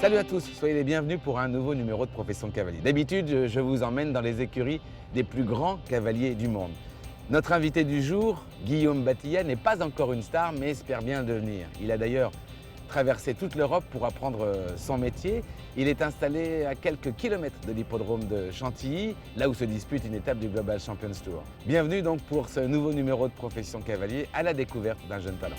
Salut à tous, soyez les bienvenus pour un nouveau numéro de Profession Cavalier. D'habitude, je vous emmène dans les écuries des plus grands cavaliers du monde. Notre invité du jour, Guillaume Batillat, n'est pas encore une star, mais espère bien le devenir. Il a d'ailleurs traversé toute l'Europe pour apprendre son métier. Il est installé à quelques kilomètres de l'hippodrome de Chantilly, là où se dispute une étape du Global Champions Tour. Bienvenue donc pour ce nouveau numéro de Profession Cavalier à la découverte d'un jeune talent.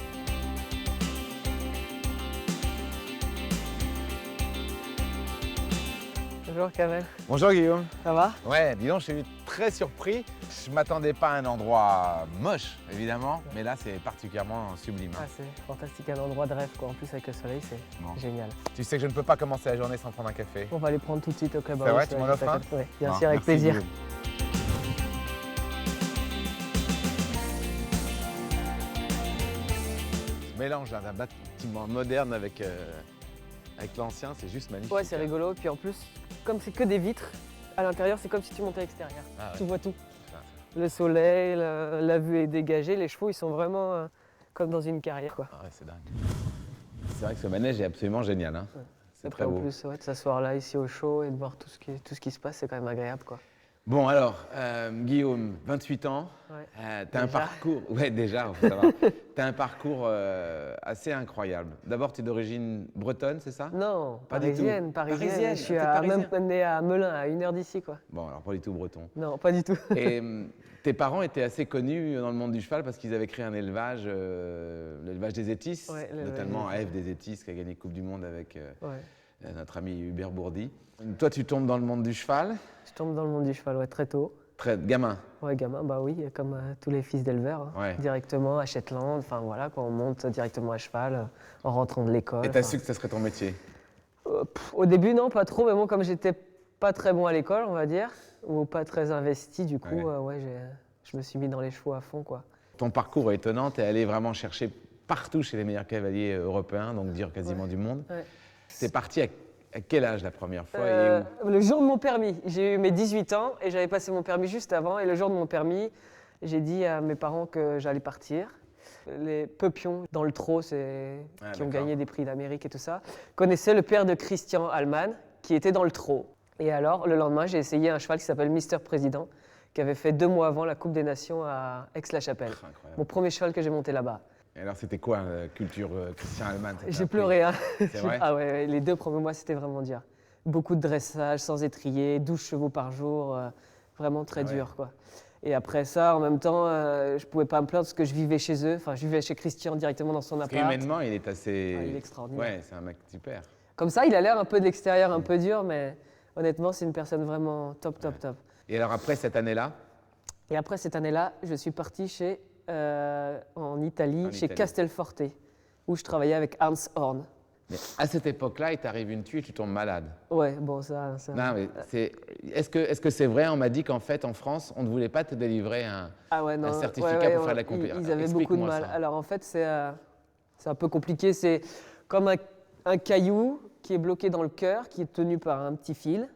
Bonjour Kamel, Bonjour Guillaume. ça va? Ouais, dis donc, je suis très surpris. Je ne m'attendais pas à un endroit moche, évidemment, mais là, c'est particulièrement sublime. Ah, c'est fantastique, un endroit de rêve quoi. En plus avec le soleil, c'est Bon. génial. Tu sais que je ne peux pas commencer la journée sans prendre un café. On va aller prendre tout de suite au club. C'est vrai, tu m'en offres un? Oui, bien Bon, sûr, avec merci, plaisir. Guillaume. Ce mélange d'un bâtiment moderne avec l'ancien, c'est juste magnifique. Ouais, c'est rigolo. Puis en plus, comme c'est que des vitres, à l'intérieur, c'est comme si tu montais à l'extérieur. Ah ouais. Tu vois tout. Putain, Le soleil, la vue est dégagée, les chevaux, ils sont vraiment comme dans une carrière quoi. Ah ouais, c'est dingue. C'est vrai que ce manège est absolument génial. Hein. Ouais. C'est Après, très en beau. plus, ouais, de s'asseoir là, ici au chaud et de voir tout ce qui se passe, c'est quand même agréable quoi. Bon alors, Guillaume, 28 ans, Ouais. tu as un Déjà. parcours, ouais déjà, faut savoir. T'as un parcours assez incroyable. D'abord, tu es d'origine bretonne, c'est ça? Non, Pas du tout. parisienne. Parisienne, Je suis t'es parisien. même né à Melun, à 1 heure d'ici quoi. Bon, alors pas du tout breton. Non, pas du tout. Et tes parents étaient assez connus dans le monde du cheval parce qu'ils avaient créé un élevage, l'élevage des Étis, Ouais, l'élevage notamment des AF des Étis qui a gagné Coupe du Monde avec Ouais. notre ami Hubert Bourdi. Toi, tu tombes dans le monde du cheval, Je tombe dans le monde du cheval ouais, très tôt. très gamin. Ouais, gamin, bah oui, comme tous les fils d'éleveurs, hein. Ouais. Directement à Shetland, enfin voilà, quand on monte directement à cheval en rentrant de l'école. Et tu as enfin. su que ce serait ton métier? Au début, non, pas trop, mais bon, comme j'étais pas très bon à l'école, on va dire, ou pas très investi, du coup, Ouais. je me suis mis dans les chevaux à fond, quoi. Ton parcours est étonnant, tu es allé vraiment chercher partout chez les meilleurs cavaliers européens, donc dire quasiment du monde. Ouais. T'es parti à quel âge la première fois et où? Le jour de mon permis, j'ai eu mes 18 ans et j'avais passé mon permis juste avant. Et le jour de mon permis, j'ai dit à mes parents que j'allais partir. Les Peupions dans le trot, qui ont d'accord. gagné des prix d'Amérique et tout ça, connaissaient le père de Christian Allman qui était dans le trot. Et alors, le lendemain, j'ai essayé un cheval qui s'appelle Mister Président, qui avait fait 2 mois avant la Coupe des Nations à Aix-la-Chapelle. Incroyable. Mon premier cheval que j'ai monté là-bas. Et alors, c'était quoi la culture Christian Allman? J'ai pleuré, hein. C'est vrai? Ah ouais, les 2 premiers mois, c'était vraiment dur. Beaucoup de dressage, sans étrier, 12 chevaux par jour, vraiment très Ah ouais. dur, quoi. Et après ça, en même temps, je pouvais pas me plaindre parce que je vivais chez eux. Enfin, je vivais chez Christian directement dans son Parce appart. qu'humainement, il est assez. Ah, il est extraordinaire. Ouais, c'est un mec super. Comme ça, il a l'air un peu de l'extérieur, un peu dur, mais honnêtement, c'est une personne vraiment top, top, top. Et alors, après cette année-là, Et après cette année-là, je suis parti en Italie, chez Italie. Castelforte, où je travaillais avec Hans Horn. mais à cette époque-là, il t'arrive une tue et tu tombes malade. Ouais, bon, ça. Non, mais est-ce que c'est vrai? On m'a dit qu'en fait, en France, on ne voulait pas te délivrer Ah ouais, non, un certificat pour faire la compétition. Ils avaient beaucoup de mal. Ça. Alors en fait, c'est un peu compliqué. C'est comme un caillou qui est bloqué dans le cœur, qui est tenu par un petit fil.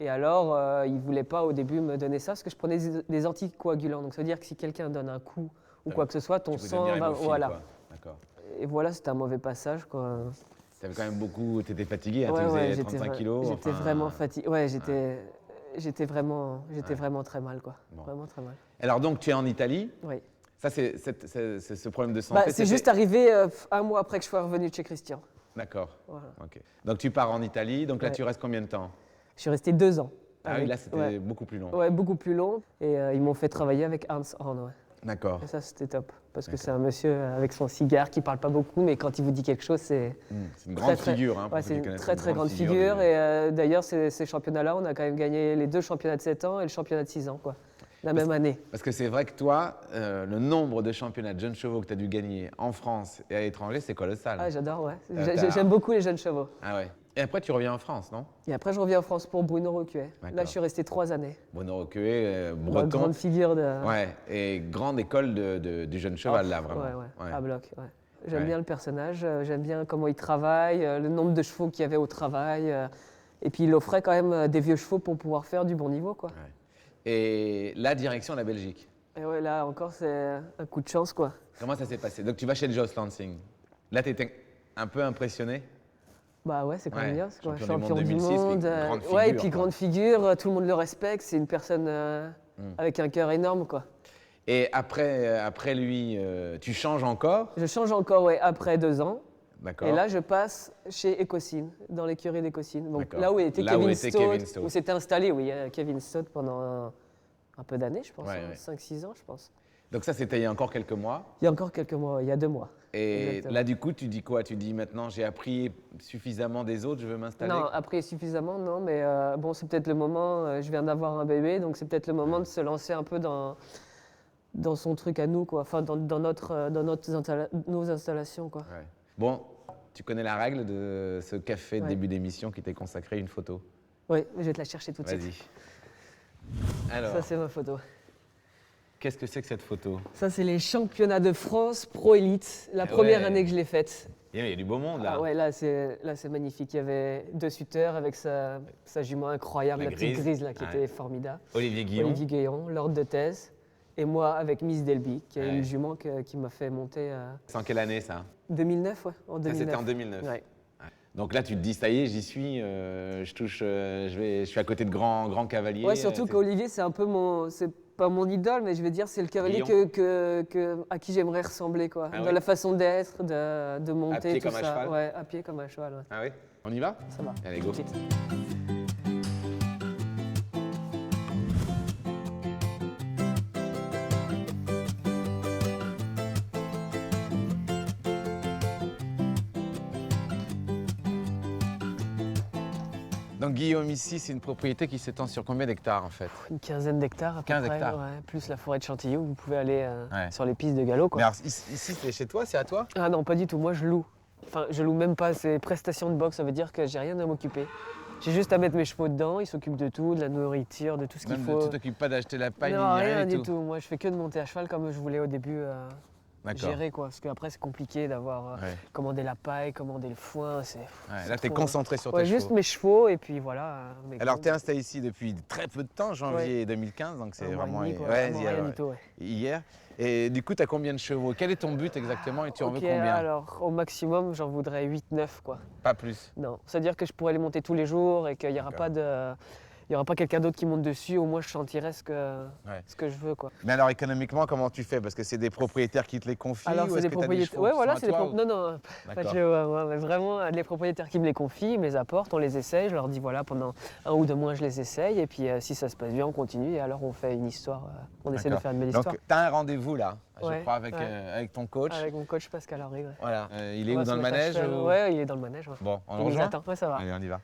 Et alors, ils ne voulaient pas au début me donner ça parce que je prenais des anticoagulants. Donc ça veut dire que si quelqu'un donne un coup ou quoi que ce soit, ton Tu peux sang devenir va. hémophile, Voilà. quoi. D'accord. Et voilà, c'était un mauvais passage, quoi. T'avais quand même beaucoup. T'étais fatigué, hein, Ouais, tu faisais ouais, 35 kilos. J'étais enfin, vraiment fatigué. Ouais, j'étais vraiment très mal, quoi. Bon. Vraiment très mal. Alors, donc, tu es en Italie. Oui. Ça, c'est ce problème de Bah, santé. c'est c'était- juste arrivé 1 mois après que je sois revenu de chez Christian. D'accord. Voilà. Ok. Donc, tu pars en Italie. Donc là, Ouais. tu restes combien de temps? Je suis resté 2 ans. Ah oui, avec- là, c'était ouais. beaucoup plus long. Ouais, beaucoup plus long. Et ils m'ont fait travailler avec Hans Horn. Ouais. D'accord. Et ça, c'était top. Parce que D'accord. c'est un monsieur avec son cigare qui parle pas beaucoup, mais quand il vous dit quelque chose, c'est. C'est une grande très- figure. Hein, pour Ouais, ceux c'est qui une connaissent, très grande figure. du- Et d'ailleurs, ces championnats-là, on a quand même gagné les 2 championnats de 7 ans et le championnat de 6 ans, quoi. La même année. Parce que c'est vrai que toi, le nombre de championnats de jeunes chevaux que tu as dû gagner en France et à l'étranger, c'est colossal. Ah, j'adore, ouais. T'as- J'aime beaucoup les jeunes chevaux. Ah ouais. Et après, tu reviens en France, non? Et après, je reviens en France pour Bruno Rocuet. D'accord. Là, je suis resté 3 années. Bruno Roquet, Une breton. grande figure de. Ouais, et grande école du jeune cheval, là, vraiment. Ouais, à bloc. Ouais. J'aime Ouais. bien le personnage, j'aime bien comment il travaille, le nombre de chevaux qu'il y avait au travail. Et puis, il offrait quand même des vieux chevaux pour pouvoir faire du bon niveau, quoi. Ouais. Et la direction la Belgique. Et ouais, là encore, c'est un coup de chance, quoi. Comment ça s'est passé? Donc, tu vas chez Jos Lansing. Là, tu étais un peu impressionné? Bah ouais, c'est quand même Ouais, bien. C'est quoi, champion du champion monde du 2006, monde. puis grande Ouais, et figure, puis quoi. grande figure, tout le monde le respecte. C'est une personne avec un cœur énorme, quoi. Et après lui, tu changes encore, Je change encore, ouais, après 2 ans. Et d'accord. là, je passe chez Ecosyn, dans l'écurie d'Ecosyn. Donc D'accord. là où était Là où Kevin était Stott, Kevin Stott. où s'était installé, oui, Kevin Stott pendant un peu d'années, je pense, Ouais, ouais. 5-6 ans, je pense. Donc ça, c'était il y a encore quelques mois. Il y a encore quelques mois, il y a 2 mois. Et Exactement. là, du coup, tu dis quoi? Tu dis maintenant, j'ai appris suffisamment des autres, je veux m'installer? Non, après suffisamment, non, mais bon, c'est peut-être le moment, je viens d'avoir un bébé, donc c'est peut-être le moment de se lancer un peu dans son truc à nous, quoi. Enfin, dans nos installations, quoi. Ouais. Bon, tu connais la règle de ce café de Ouais. début d'émission qui t'est consacré une photo. Oui, je vais te la chercher tout de suite. Vas-y. Alors, Ça, c'est ma photo. qu'est-ce que c'est que cette photo? Ça, c'est les championnats de France Pro Elite, la Ah première ouais. année que je l'ai faite. Il y a du beau monde là. Ah ouais, là, c'est magnifique. Il y avait 2 sutteurs avec sa jument incroyable, La la petite grise. grise, là, qui Ouais. était formidable. Olivier Guillon. Olivier Guéon, lord de thèse. Et moi, avec Miss Delby, qui est Ouais. une jument qui m'a fait monter à C'est en quelle année ça? 2009, ouais, en Ça, 2009. c'était en 2009. Ouais. Donc là, tu te dis, ça y est, j'y suis, je touche, je suis à côté de grands cavaliers. Ouais, surtout c'est- qu'Olivier, c'est un peu c'est pas mon idole, mais je vais dire, c'est le cavalier à qui j'aimerais ressembler, quoi. Ah Dans ouais la façon d'être, de monter, pied tout comme un ça. cheval Ouais, à pied comme un cheval, ouais. Ah oui? On y va? Ça va. Allez, go. Tout de suite. Donc Guillaume, ici, c'est une propriété qui s'étend sur combien d'hectares en fait? Une quinzaine d'hectares à peu 15 près, hectares. ouais, plus la forêt de Chantilly où vous pouvez aller Ouais. sur les pistes de galop, quoi. Mais alors, ici, c'est chez toi, c'est à toi? Ah non, pas du tout, moi je loue. Enfin, je loue même pas, c'est prestations de boxe, ça veut dire que j'ai rien à m'occuper. J'ai juste à mettre mes chevaux dedans, ils s'occupent de tout, de la nourriture, de tout ce qu'il Même faut. tu t'occupes pas d'acheter la paille, Non, ni rien du du tout. Moi je fais que de monter à cheval comme je voulais au début D'accord. gérer, quoi. Parce qu'après c'est compliqué d'avoir Ouais. commandé la paille, commandé le foin, c'est... Ouais, là, tu es trop, concentré sur Ouais, tes juste chevaux. mes chevaux et puis voilà. mes Alors, comptes. tu es installé ici depuis très peu de temps, janvier 2015, donc c'est Un mois et vraiment demi, quoi. ouais, Vraiment hier, rien ouais. du tout, ouais. Hier. Et du coup, tu as combien de chevaux? Quel est ton but exactement et tu en veux Ok, combien? alors au maximum j'en voudrais 8-9, quoi. Pas plus. Non, c'est-à-dire que je pourrais les monter tous les jours et qu'il n'y aura D'accord. il y aura pas quelqu'un d'autre qui monte dessus, au moins je sentirai ce Ouais. que je veux, quoi. Mais alors, économiquement, comment tu fais? Parce que c'est des propriétaires qui te les confient Alors ou c'est est-ce des que tu as des propriétaires. chevaux Ouais, qui voilà, sont à c'est des toi, propriétaires. Non, non, pas D'accord. de chevaux, ouais, mais vraiment des propriétaires qui me les confient, ils me les apportent, on les essaye, je leur dis voilà, pendant 1 ou 2 mois je les essaye, et puis si ça se passe bien, on continue, et alors on fait une histoire, on essaie de D'accord. faire une belle Donc, histoire. tu as un rendez-vous là, Ouais, je crois, avec, ouais. avec ton coach. Avec mon coach Pascal Henry, ouais. Voilà. Il est On où va dans se le mettre à manège cheval. ou- Ouais, il est dans le manège, ouais. Bon, on Il le nous rejoint? attend, ouais, ça va. Allez, on y va.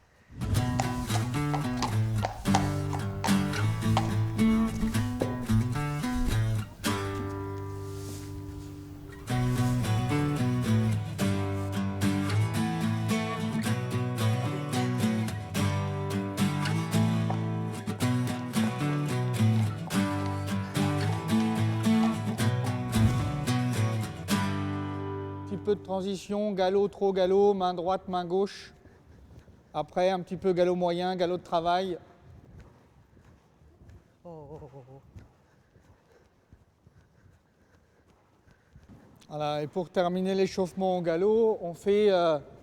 Petit peu de transition, galop, trop galop, main droite, main gauche. Après, un petit peu galop moyen, galop de travail. Voilà, et pour terminer l'échauffement au galop, on fait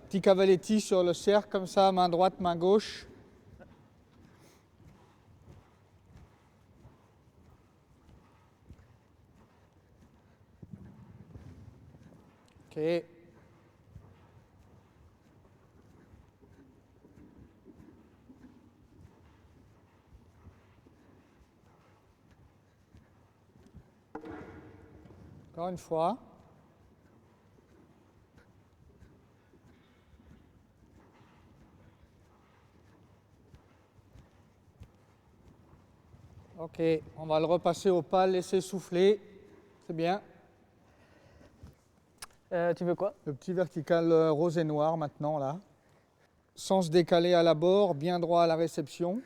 petit cavaletti sur le cercle, comme ça, main droite, main gauche. Ok. Encore une fois. Ok, on va le repasser au pas, laisser souffler. C'est bien. Tu veux quoi? Le petit vertical rose et noir maintenant là. Sans se décaler à l'abord, bien droit à la réception.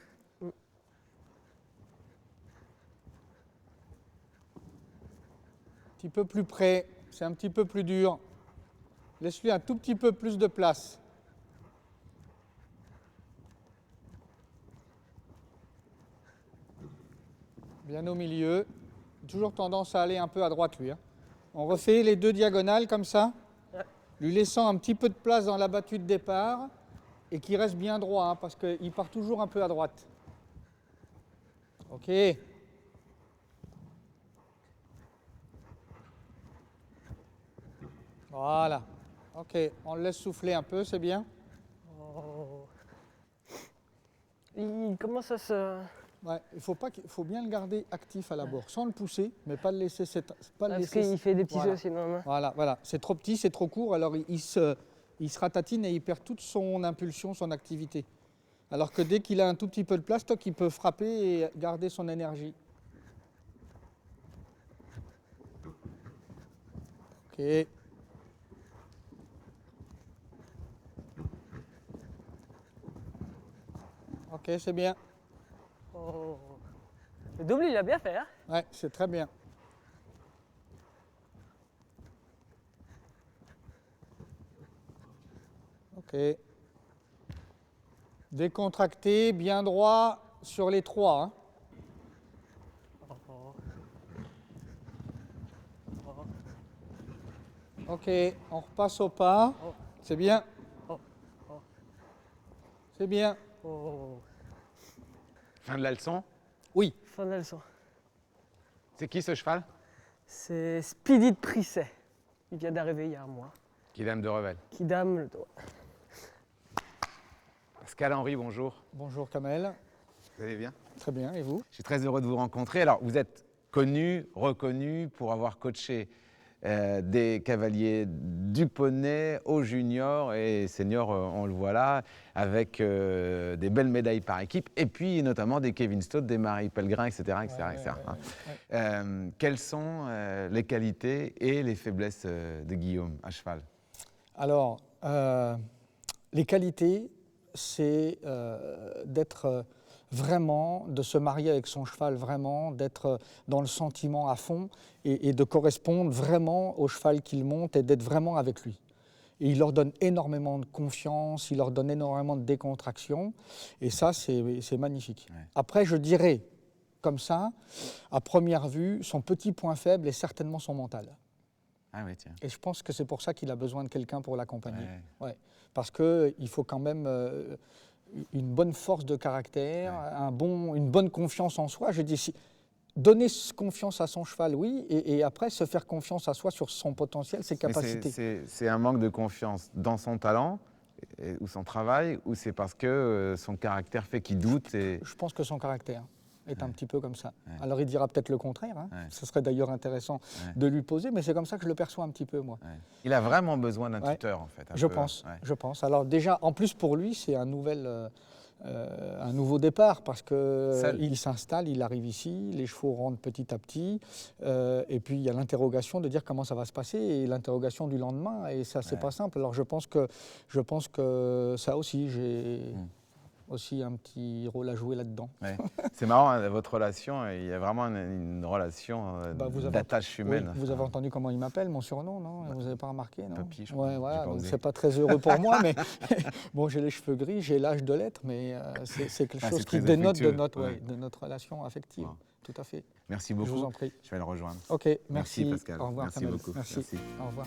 Un petit peu plus près, c'est un petit peu plus dur. Laisse-lui un tout petit peu plus de place. Bien au milieu. Toujours tendance à aller un peu à droite lui. On refait les 2 diagonales comme ça, lui laissant un petit peu de place dans la battue de départ. et qu'il reste bien droit, hein, parce qu'il part toujours un peu à droite. Ok. Voilà. Ok, on le laisse souffler un peu, c'est bien. Oh. Il commence à se... Ouais, faut bien le garder actif à l'abord, sans le pousser, mais pas le laisser pas le Parce laisser. qu'il fait des petits Voilà. œufs sinon. Hein. Voilà. C'est trop petit, c'est trop court, alors il se ratatine et il perd toute son impulsion, son activité. Alors que dès qu'il a un tout petit peu de place, il peut frapper et garder son énergie. Ok. Ok, c'est bien. Oh. Le double, il a bien fait. Hein. Ouais, c'est très bien. Ok. Décontracté, bien droit sur les trois. Hein. Ok, on repasse au pas. C'est bien. C'est bien. Oh. Fin de la leçon. Oui. Fin de la leçon. C'est qui ce cheval? C'est Speedy de Prisset. Il vient d'arriver il y a un mois. Kidam de Revel. Kidam le doigt. Pascal Henry, bonjour. Bonjour Kamel. Vous allez bien? Très bien, et vous? Je suis très heureux de vous rencontrer. Alors, vous êtes connu, reconnu pour avoir coaché des cavaliers du poney au junior et senior, on le voit là, avec des belles médailles par équipe, et puis notamment des Kevin Stott, des Marie Pellegrin, etc. Quelles sont les qualités et les faiblesses de Guillaume à cheval? Alors, les qualités, c'est d'être vraiment, de se marier avec son cheval vraiment, d'être dans le sentiment à fond et de correspondre vraiment au cheval qu'il monte et d'être vraiment avec lui. Et il leur donne énormément de confiance, il leur donne énormément de décontraction et ça, c'est magnifique. Ouais. Après, je dirais, comme ça, à première vue, son petit point faible est certainement son mental. Ah oui, tiens. Et je pense que c'est pour ça qu'il a besoin de quelqu'un pour l'accompagner. Ouais. Parce qu'il faut quand même une bonne force de caractère, une bonne confiance en soi. Je dis, donner confiance à son cheval, oui, et après se faire confiance à soi sur son potentiel, ses capacités. C'est un manque de confiance dans son talent ou son travail, ou c'est parce que son caractère fait qu'il doute Je pense que son caractère est un petit peu comme ça. Alors il dira peut-être le contraire, hein. Ce serait d'ailleurs intéressant de lui poser, mais c'est comme ça que je le perçois un petit peu, moi. Il a vraiment besoin d'un tuteur, en fait. Je pense. Alors déjà, en plus pour lui, c'est un nouveau départ, parce qu'il s'installe, il arrive ici, les chevaux rentrent petit à petit, et puis il y a l'interrogation de dire comment ça va se passer, et l'interrogation du lendemain, et ça, c'est pas simple. Alors je pense que ça aussi, j'ai aussi un petit rôle à jouer là-dedans. Ouais. C'est marrant, hein, votre relation, il y a vraiment une relation d'attache humaine. Oui, vous avez entendu comment il m'appelle, mon surnom, non? Vous n'avez pas remarqué, non? Papy, je crois. Ouais, voilà, donc c'est pas très heureux pour moi, mais bon, j'ai les cheveux gris, j'ai l'âge de l'être, mais c'est quelque chose qui dénote de notre relation affective. Wow. Tout à fait. Merci beaucoup. Je vous en prie. Je vais le rejoindre. Ok, merci Pascal. Au revoir, merci beaucoup. Merci. Au revoir.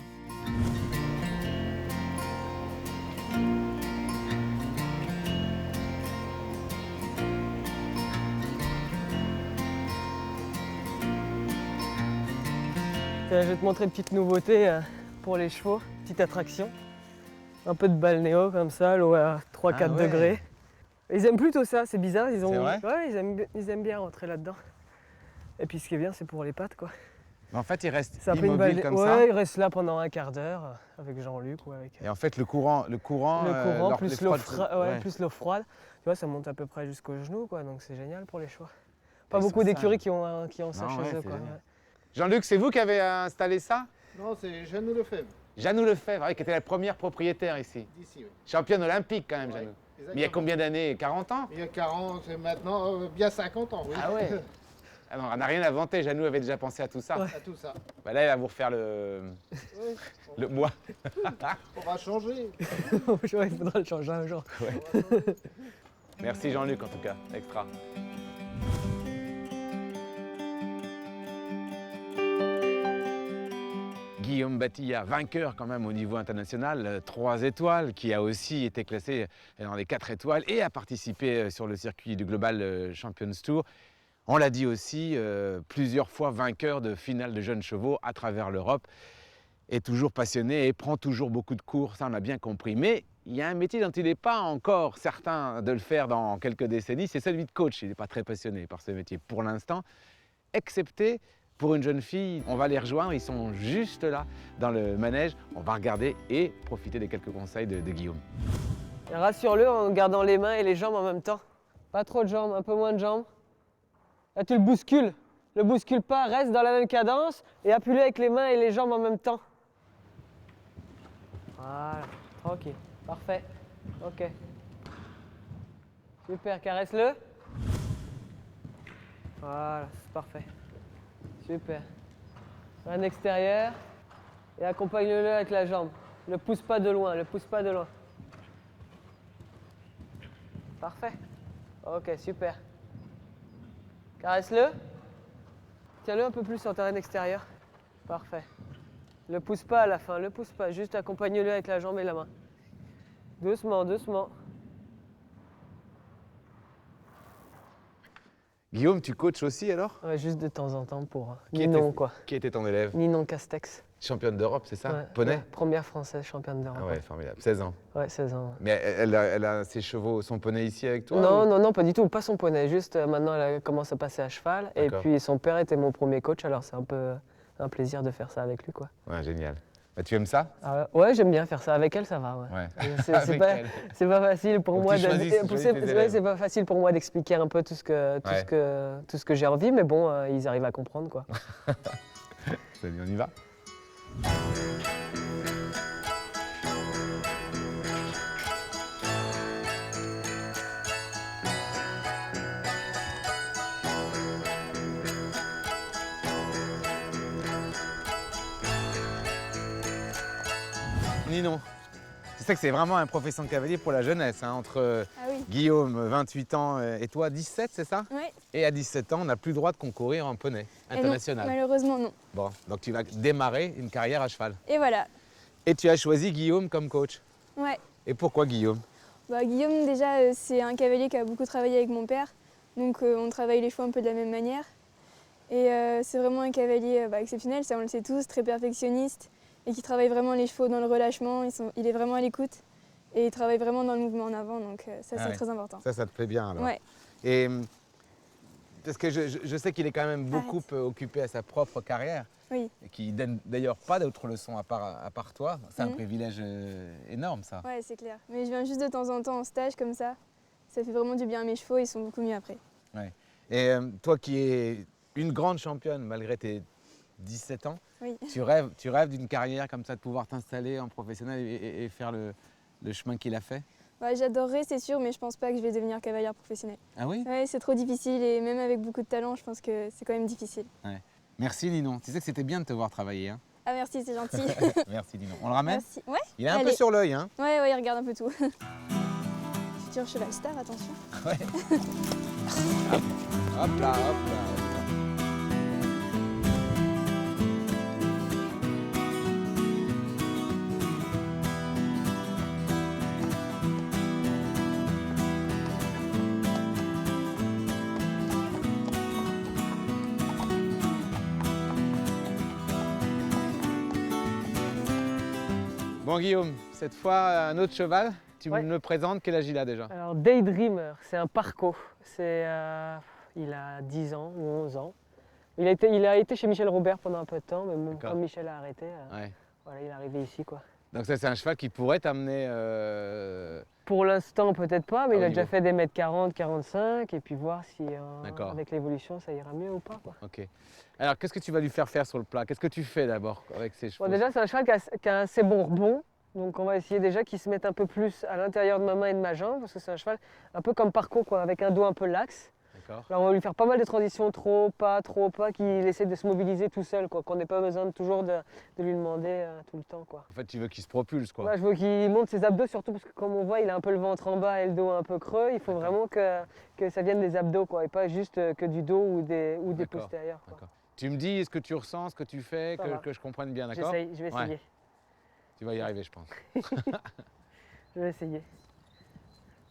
Je vais te montrer une petite nouveauté pour les chevaux, petite attraction. Un peu de balnéo comme ça, l'eau à 3-4 degrés. Ils aiment plutôt ça, c'est bizarre, ils aiment bien rentrer là-dedans. Et puis ce qui est bien, c'est pour les pattes, quoi. Mais en fait, il reste immobile comme ça. Ouais, il reste là pendant un quart d'heure avec Jean-Luc ou avec... Et en fait, le courant plus l'eau froide, tu vois, ça monte à peu près jusqu'aux genoux, quoi. Donc c'est génial pour les chevaux. Pas beaucoup d'écuries qui ont ça chez eux, quoi. Jean-Luc, c'est vous qui avez installé ça? Non, c'est Janou Lefebvre. Janou Lefebvre, qui était la première propriétaire ici. D'ici, oui. Championne olympique quand même, Janou. Mais il y a combien d'années? 40 ans? Il y a 40, et maintenant bien 50 ans, oui. Ah ouais. Ah non, on n'a rien inventé, Janou avait déjà pensé à tout ça. À tout ça. Bah là, il va vous refaire le bois. On va changer. Il faudra le changer un jour. Ouais. Merci Jean-Luc en tout cas, extra. Guillaume Batilla, vainqueur quand même au niveau international, 3 étoiles, qui a aussi été classé dans les 4 étoiles et a participé sur le circuit du Global Champions Tour. On l'a dit aussi, plusieurs fois vainqueur de finale de jeunes chevaux à travers l'Europe, est toujours passionné et prend toujours beaucoup de cours, ça on a bien compris. Mais il y a un métier dont il n'est pas encore certain de le faire dans quelques décennies, c'est celui de coach. Il n'est pas très passionné par ce métier pour l'instant, excepté pour une jeune fille. On va les rejoindre, ils sont juste là dans le manège. On va regarder et profiter des quelques conseils de Guillaume. Et rassure-le en gardant les mains et les jambes en même temps. Pas trop de jambes, un peu moins de jambes. Là, tu le bouscules. Le bouscule pas, reste dans la même cadence et appuie-le avec les mains et les jambes en même temps. Voilà, tranquille, parfait. Ok. Super, caresse-le. Voilà, c'est parfait. Super. Un extérieur et accompagne-le avec la jambe. Ne pousse pas de loin, ne pousse pas de loin. Parfait. Ok, super. Caresse-le. Tiens-le un peu plus sur terrain extérieur. Parfait. Ne pousse pas à la fin, ne pousse pas. Juste accompagne-le avec la jambe et la main. Doucement, doucement. Guillaume, tu coaches aussi alors? Ouais, juste de temps en temps pour Qui Ninon, était- quoi. Qui était ton élève? Ninon Castex. Championne d'Europe, c'est ça? Ouais, Poney? ouais, première française championne d'Europe. Ah ouais, formidable, 16 ans. Ouais, 16 ans. Mais elle a ses chevaux, son poney ici avec toi? Non, ou- non, non, pas du tout, pas son poney. Juste maintenant, elle commence à passer à cheval. Et D'accord. puis son père était mon premier coach, alors c'est un peu un plaisir de faire ça avec lui, quoi. Ouais, génial. Bah, tu aimes ça? Ah ouais, j'aime bien faire ça. Avec elle, ça va, ouais. Ouais. C'est Avec pas, elle. c'est pas facile pour Faut que moi tu choisisses tes élèves. c'est pas facile pour moi d'expliquer un peu tout ce que j'ai envie, mais bon, ils arrivent à comprendre, quoi. Salut, on y va? Ninon, tu sais que c'est vraiment un profession de cavalier pour la jeunesse, hein, entre Ah oui. Guillaume, 28 ans, et toi, 17, c'est ça? Ouais. Et à 17 ans, on n'a plus le droit de concourir en poney Et non, international. malheureusement, non. Bon, donc tu vas démarrer une carrière à cheval. Et voilà. Et tu as choisi Guillaume comme coach. Ouais. Et pourquoi Guillaume? Bah, Guillaume, déjà, c'est un cavalier qui a beaucoup travaillé avec mon père. Donc, on travaille les chevaux un peu de la même manière. Et c'est vraiment un cavalier exceptionnel, ça on le sait tous, très perfectionniste. Et qui travaille vraiment les chevaux dans le relâchement. Il est vraiment à l'écoute. Et il travaille vraiment dans le mouvement en avant. Donc, ça, Ah c'est ouais. très important. Ça te plaît bien alors? Ouais. Et parce que je sais qu'il est quand même beaucoup occupé à sa propre carrière. Oui. Et qu'il donne d'ailleurs pas d'autres leçons à part toi. C'est un Mhm. privilège énorme ça. Ouais, c'est clair. Mais je viens juste de temps en temps en stage comme ça. Ça fait vraiment du bien à mes chevaux. Ils sont beaucoup mieux après. Ouais. Et toi qui es une grande championne malgré tes 17 ans, Oui. tu rêves d'une carrière comme ça, de pouvoir t'installer en professionnel et faire le chemin qu'il a fait? Ouais, j'adorerais, c'est sûr, mais je pense pas que je vais devenir cavalière professionnelle. Ah oui? Ouais, c'est trop difficile et même avec beaucoup de talent, je pense que c'est quand même difficile. Merci Ninon. Tu sais que c'était bien de te voir travailler. Hein. Ah merci, c'est gentil. Merci Ninon. On le ramène? Merci. Ouais, Il est un peu Allez. sur l'œil. Hein. ouais, il regarde un peu tout. Futur cheval star, attention. Hop là, hop là. Bon Guillaume, cette fois un autre cheval. Tu Ouais. me le présentes, quel âge il a déjà? Alors, Daydreamer, c'est un parco. Il a 10 ans ou 11 ans. Il a été chez Michel Robert pendant un peu de temps, mais bon, D'accord. comme Michel a arrêté, Ouais. voilà, il est arrivé ici, quoi. Donc ça c'est un cheval qui pourrait t'amener... Pour l'instant, peut-être pas, mais Au il a niveau. déjà fait des mètres 40, 45, et puis voir si D'accord. avec l'évolution, ça ira mieux ou pas, quoi. Ok. Alors qu'est-ce que tu vas lui faire faire sur le plat? Qu'est-ce que tu fais d'abord avec ces chevaux? Bon, déjà, c'est un cheval qui a un assez bon rebond. Donc, on va essayer déjà qu'il se mette un peu plus à l'intérieur de ma main et de ma jambe, parce que c'est un cheval un peu comme Parco, quoi, avec un dos un peu laxe. D'accord. Alors, on va lui faire pas mal de transitions, trop pas, qu'il essaie de se mobiliser tout seul, quoi, qu'on n'ait pas besoin toujours de lui demander tout le temps, quoi. En fait, tu veux qu'il se propulse, quoi. Ouais, je veux qu'il monte ses abdos, surtout parce que comme on voit, il a un peu le ventre en bas et le dos un peu creux. Il faut vraiment que ça vienne des abdos, quoi, et pas juste que du dos ou des D'accord. postérieurs, quoi. D'accord. Tu me dis ce que tu ressens, ce que tu fais, Ça va. que je comprenne bien, d'accord? J'essaye, je vais Ouais. essayer. Tu vas y arriver, je pense. Je vais essayer.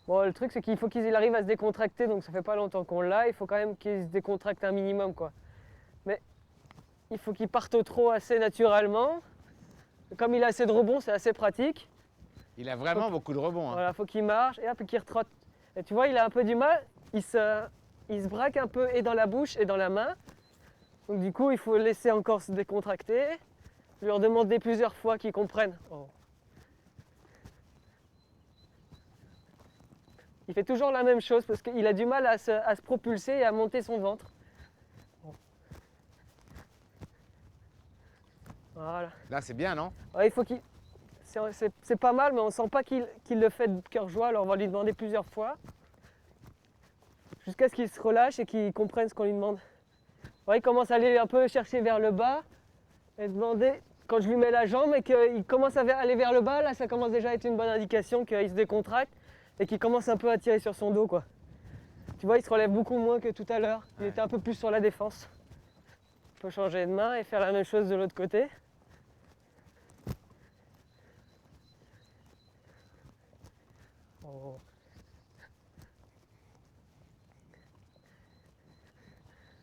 Bon, le truc, c'est qu'il faut qu'il arrive à se décontracter, donc ça fait pas longtemps qu'on l'a. Il faut quand même qu'il se décontracte un minimum, quoi. Mais il faut qu'il parte au trot assez naturellement. Comme il a assez de rebond, c'est assez pratique. Il a vraiment beaucoup de rebonds. Hein. Voilà, faut qu'il marche et hop, qu'il retrotte. Et tu vois, il a un peu du mal. Il se braque un peu et dans la bouche et dans la main. Donc du coup, il faut le laisser encore se décontracter. Leur demander plusieurs fois qu'ils comprennent. Oh. Il fait toujours la même chose parce qu'il a du mal à se propulser et à monter son ventre. Bon. Voilà. Là, c'est bien, non? Ouais, il faut qu'il... C'est pas mal, mais on sent pas qu'il le fait de cœur joie, alors on va lui demander plusieurs fois. Jusqu'à ce qu'il se relâche et qu'il comprenne ce qu'on lui demande. Ouais, il commence à aller un peu chercher vers le bas et demander, quand je lui mets la jambe et qu'il commence à aller vers le bas, là ça commence déjà à être une bonne indication qu'il se décontracte et qu'il commence un peu à tirer sur son dos, quoi. Tu vois, il se relève beaucoup moins que tout à l'heure. Il était un peu plus sur la défense. On peut changer de main et faire la même chose de l'autre côté. Oh.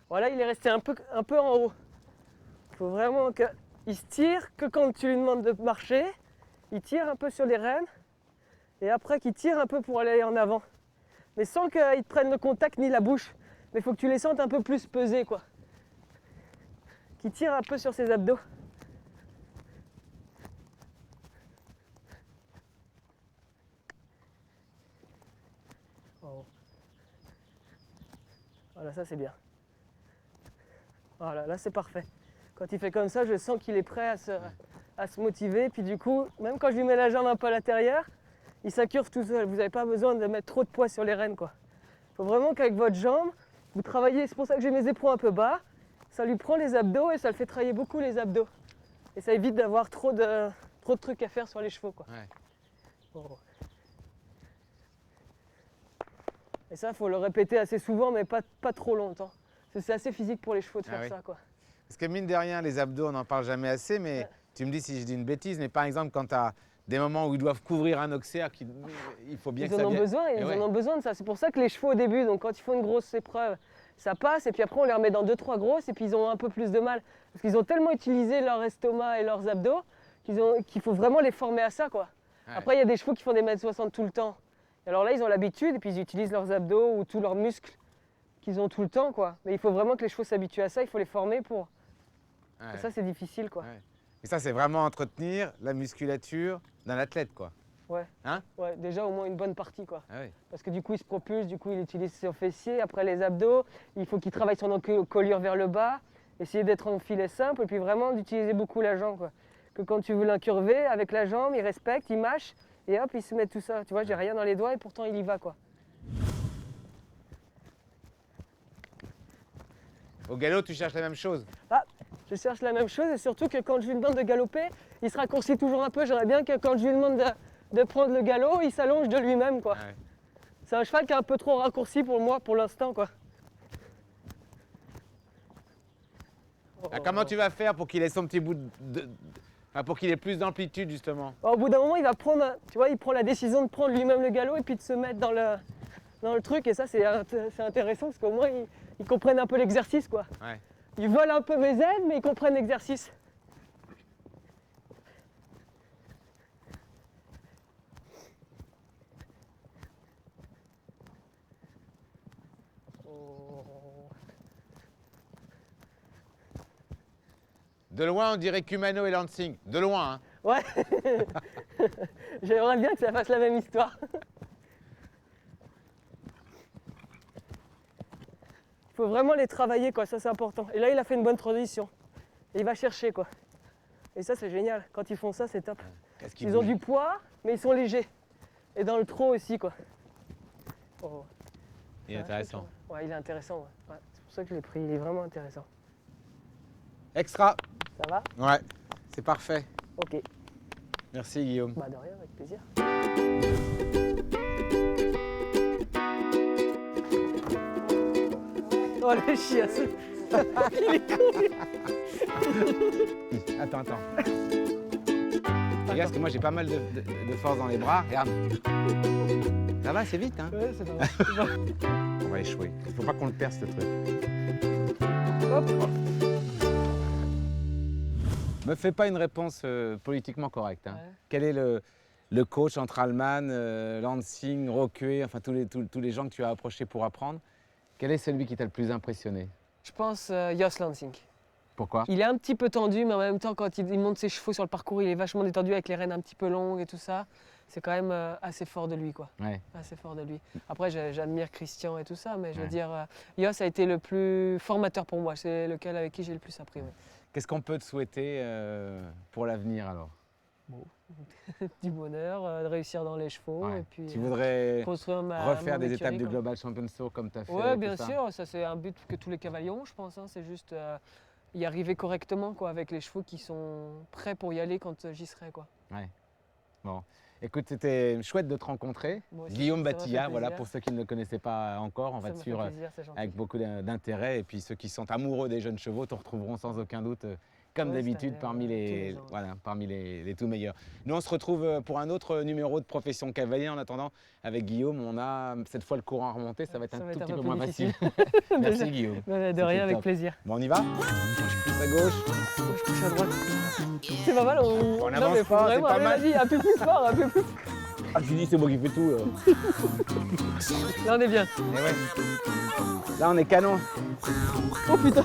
Voilà, il est resté un peu en haut. Il faut vraiment qu'il se tire que quand tu lui demandes de marcher, il tire un peu sur les rênes et après qu'il tire un peu pour aller en avant. Mais sans qu'il te prenne le contact ni la bouche. Mais il faut que tu les sentes un peu plus peser, quoi. Qu'il tire un peu sur ses abdos. Oh. Voilà, ça c'est bien. Voilà, là c'est parfait. Quand il fait comme ça, je sens qu'il est prêt à se motiver. Puis du coup, même quand je lui mets la jambe un peu à l'intérieur, il s'incurve tout seul. Vous n'avez pas besoin de mettre trop de poids sur les rênes, quoi. Il faut vraiment qu'avec votre jambe, vous travaillez. C'est pour ça que j'ai mes éperons un peu bas. Ça lui prend les abdos et ça le fait travailler beaucoup les abdos. Et ça évite d'avoir trop de trucs à faire sur les chevaux, quoi. Ouais. Oh. Et ça, il faut le répéter assez souvent, mais pas trop longtemps. Parce que c'est assez physique pour les chevaux de Ah faire oui. ça, quoi. Parce que mine de rien, les abdos, on n'en parle jamais assez, mais Ouais. tu me dis si je dis une bêtise, mais par exemple, quand tu as des moments où ils doivent couvrir un auxerre, il faut bien Ils que ça en ont vienne. besoin, Et ils ouais. en ont besoin de ça. C'est pour ça que les chevaux au début, donc quand ils font une grosse épreuve, ça passe, et puis après on les remet dans 2-3 grosses, et puis ils ont un peu plus de mal. Parce qu'ils ont tellement utilisé leur estomac et leurs abdos qu'il faut vraiment les former à ça, quoi. Ouais. Après, il y a des chevaux qui font des mètres 60 tout le temps. Et alors là, ils ont l'habitude, et puis ils utilisent leurs abdos ou tous leurs muscles qu'ils ont tout le temps, quoi. Mais il faut vraiment que les chevaux s'habituent à ça, il faut les former pour... Ouais. Et ça, c'est difficile, quoi. Ouais. Et ça, c'est vraiment entretenir la musculature d'un athlète, quoi. Ouais. Hein? Ouais, déjà au moins une bonne partie, quoi. Ah oui. Parce que du coup, il se propulse, du coup, il utilise ses fessiers, après les abdos, il faut qu'il travaille son encolure vers le bas, essayer d'être en filet simple, et puis vraiment d'utiliser beaucoup la jambe, quoi. Que quand tu veux l'incurver, avec la jambe, il respecte, il mâche, et hop, il se met tout ça. Tu vois, j'ai rien dans les doigts, et pourtant il y va, quoi. Au galop, tu cherches la même chose. Je cherche la même chose, et surtout que quand je lui demande de galoper, il se raccourcit toujours un peu. J'aimerais bien que quand je lui demande de prendre le galop, il s'allonge de lui-même, quoi. Ouais. C'est un cheval qui est un peu trop raccourci pour moi, pour l'instant, quoi. Ah, comment tu vas faire pour qu'il ait son petit bout enfin, pour qu'il ait plus d'amplitude, justement? Au bout d'un moment, il va prendre, tu vois, il prend la décision de prendre lui-même le galop et puis de se mettre dans le truc. Et ça, c'est intéressant parce qu'au moins, ils comprennent un peu l'exercice, quoi. Ouais. Ils volent un peu mes ailes, mais ils comprennent l'exercice. De loin, on dirait Kumano et Lansing. De loin, hein. Ouais. J'aimerais bien que ça fasse la même histoire. Il faut vraiment les travailler, quoi, ça c'est important. Et là, il a fait une bonne transition. Et il va chercher, quoi. Et ça, c'est génial. Quand ils font ça, c'est top. Qu'est-ce qu'il Ils ont bouge? du poids, mais ils sont légers. Et dans le trot aussi, quoi. Oh. Il est intéressant. Ouais, il est intéressant. Ouais. Ouais, c'est pour ça que je l'ai pris. Il est vraiment intéressant. Extra. Ça va? Ouais, c'est parfait. Ok. Merci, Guillaume. Bah de rien, avec plaisir. Oh le chiasse. Attends. Regarde, parce que moi j'ai pas mal de force dans les bras. Regarde. Ça va, c'est vite, hein? Ouais, c'est pas mal. On va échouer. Il faut pas qu'on le perde, ce truc. Hop. Me fais pas une réponse politiquement correcte. Hein. Ouais. Quel est le coach entre Allman, Lansing, Roquet, enfin tous les gens que tu as approchés pour apprendre? Quel est celui qui t'a le plus impressionné? Je pense Jos Lansing. Pourquoi? Il est un petit peu tendu, mais en même temps, quand il monte ses chevaux sur le parcours, il est vachement détendu avec les rênes un petit peu longues et tout ça. C'est quand même assez fort de lui, quoi. Ouais. Assez fort de lui. Après, j'admire Christian et tout ça, mais je veux Ouais. dire, Jos a été le plus formateur pour moi. C'est lequel avec qui j'ai le plus appris. Ouais. Qu'est-ce qu'on peut te souhaiter pour l'avenir alors? Du bonheur, de réussir dans les chevaux Ouais. et puis Tu voudrais construire ma refaire mon des écurie, étapes du quoi. Global Champions Tour comme tu as fait? Ouais, tout bien ça sûr, ça c'est un but que tous les cavaliers ont, je pense. Hein. C'est juste y arriver correctement, quoi, avec les chevaux qui sont prêts pour y aller quand j'y serai, quoi. Bon. Écoute, c'était chouette de te rencontrer. Moi aussi, Guillaume ça m'a fait Battilla, voilà, plaisir. pour ceux qui ne le connaissaient pas encore, on va Ça te me fait suivre plaisir, c'est gentil. avec beaucoup d'intérêt. Et puis ceux qui sont amoureux des jeunes chevaux te retrouveront sans aucun doute, comme Ouais, d'habitude, c'est-à-dire, parmi tous les les, gens. voilà, parmi les tout meilleurs. Nous, on se retrouve pour un autre numéro de Profession Cavalier. En attendant, avec Guillaume, on a cette fois le courant à remonter. Ça va être Ça un va tout être petit un peu peu moins plus facile. difficile. Merci Guillaume. De C'était rien, avec top. plaisir. Bon, on y va? Je pousse à gauche. Je couche à droite. C'est pas mal, On non, avance mais faut pas, c'est vraiment, pas allez, mal. vas-y, un peu plus fort, un peu plus. Ah, je dis, c'est moi qui fais tout. Là, on est bien. Et ouais. Là, on est canon. Oh putain.